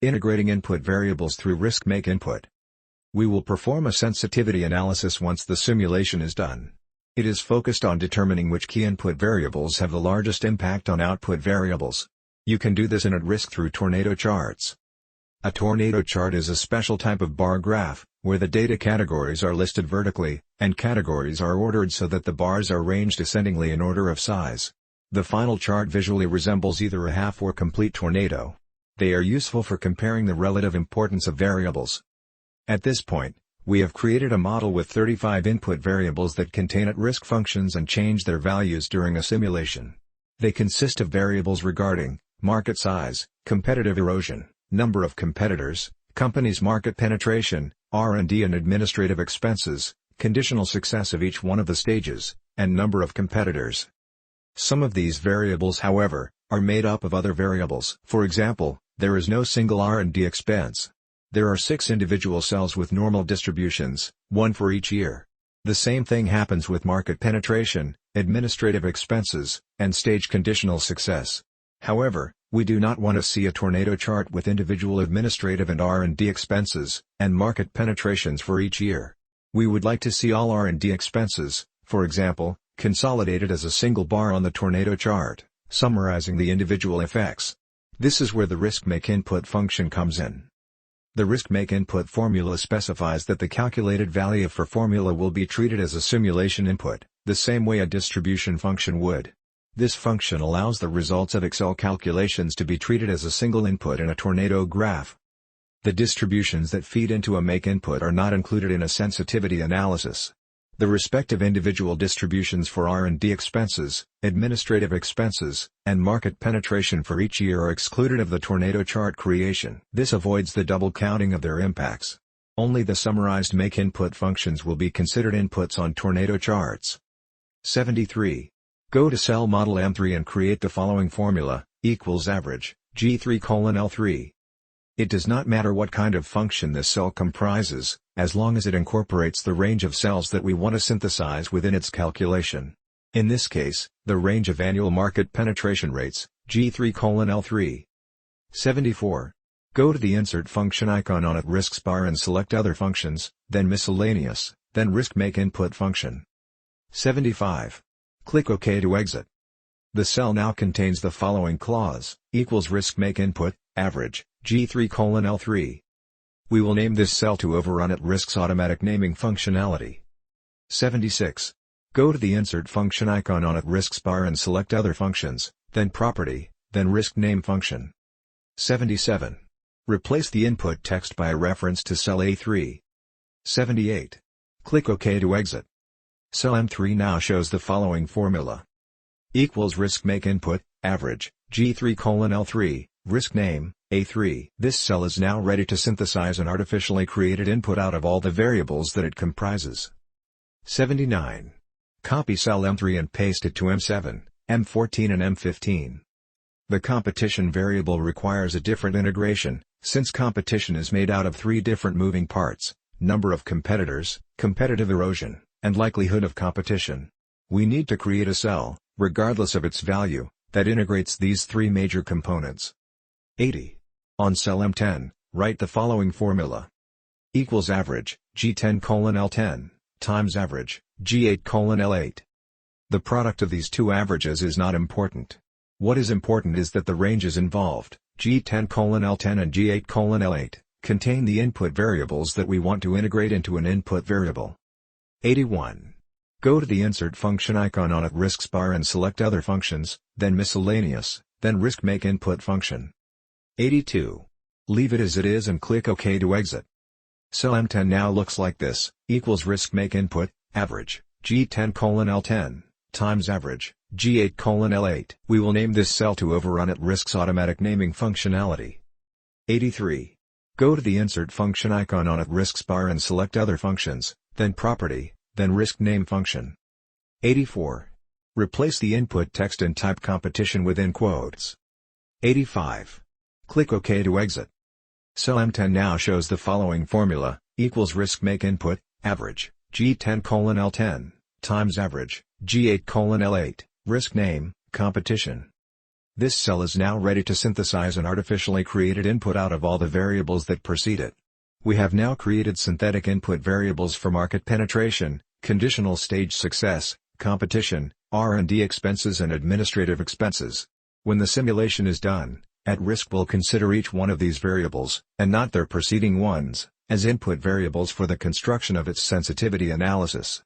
Integrating input variables through RISKMAKEINPUT. We will perform a sensitivity analysis once the simulation is done. It is focused on determining which key input variables have the largest impact on output variables. You can do this in @risk through tornado charts. A tornado chart is a special type of bar graph, where the data categories are listed vertically, and categories are ordered so that the bars are ranged ascendingly in order of size. The final chart visually resembles either a half or complete tornado. They are useful for comparing the relative importance of variables. At this point, we have created a model with 35 input variables that contain at-risk functions and change their values during a simulation. They consist of variables regarding market size, competitive erosion, number of competitors, company's market penetration, R&D and administrative expenses, conditional success of each one of the stages, and number of competitors. Some of these variables, however, are made up of other variables. For example, there is no single R&D expense. There are 6 individual cells with normal distributions, 1 for each year. The same thing happens with market penetration, administrative expenses, and stage conditional success. However, we do not want to see a tornado chart with individual administrative and R&D expenses, and market penetrations for each year. We would like to see all R&D expenses, for example, consolidated as a single bar on the tornado chart, summarizing the individual effects. This is where the RISKMAKEINPUT function comes in. The RISKMAKEINPUT formula specifies that the calculated value for formula will be treated as a simulation input, the same way a distribution function would. This function allows the results of Excel calculations to be treated as a single input in a tornado graph. The distributions that feed into a make input are not included in a sensitivity analysis. The respective individual distributions for R&D expenses, administrative expenses, and market penetration for each year are excluded of the tornado chart creation. This avoids the double counting of their impacts. Only the summarized make input functions will be considered inputs on tornado charts. 73. Go to cell model M3 and create the following formula, equals average, G3:L3. It does not matter what kind of function this cell comprises, as long as it incorporates the range of cells that we want to synthesize within its calculation. In this case, the range of annual market penetration rates, G3:L3. 74. Go to the insert function icon on @risks bar and select other functions, then miscellaneous, then RISKMAKEINPUT function. 75. Click OK to exit. The cell now contains the following clause, equals RISKMAKEINPUT, average, G3:L3. We will name this cell to overrun @risk's automatic naming functionality. 76. Go to the insert function icon on @risks bar and select other functions, then property, then RISKNAME function. 77. Replace the input text by a reference to cell A3. 78. Click OK to exit. Cell M3 now shows the following formula. Equals RISKMAKEINPUT, average, G3:L3, RISKNAME, A3. This cell is now ready to synthesize an artificially created input out of all the variables that it comprises. 79. Copy cell M3 and paste it to M7, M14 and M15. The competition variable requires a different integration, since competition is made out of 3 different moving parts: number of competitors, competitive erosion, and likelihood of competition. We need to create a cell, regardless of its value, that integrates these 3 major components. 80. On cell M10, write the following formula. Equals average, G10:L10, times average, G8:L8. The product of these 2 averages is not important. What is important is that the ranges involved, G10:L10 and G8:L8, contain the input variables that we want to integrate into an input variable. 81. Go to the insert function icon on @risks bar and select other functions, then miscellaneous, then RISKMAKEINPUT function. 82. Leave it as it is and click OK to exit. Cell M10 now looks like this, equals RISKMAKEINPUT, average, G10:L10, times average, G8:L8. We will name this cell to overrun @risk's automatic naming functionality. 83. Go to the insert function icon on @risks bar and select other functions, then property, then RISKNAME function. 84. Replace the input text and type competition within quotes. 85. Click OK to exit. Cell M10 now shows the following formula, equals RISKMAKEINPUT, average, G10:L10, times average, G8:L8, RISKNAME, competition. This cell is now ready to synthesize an artificially created input out of all the variables that precede it. We have now created synthetic input variables for market penetration, conditional stage success, competition, R&D expenses and administrative expenses. When the simulation is done, at risk will consider each one of these variables, and not their preceding ones, as input variables for the construction of its sensitivity analysis.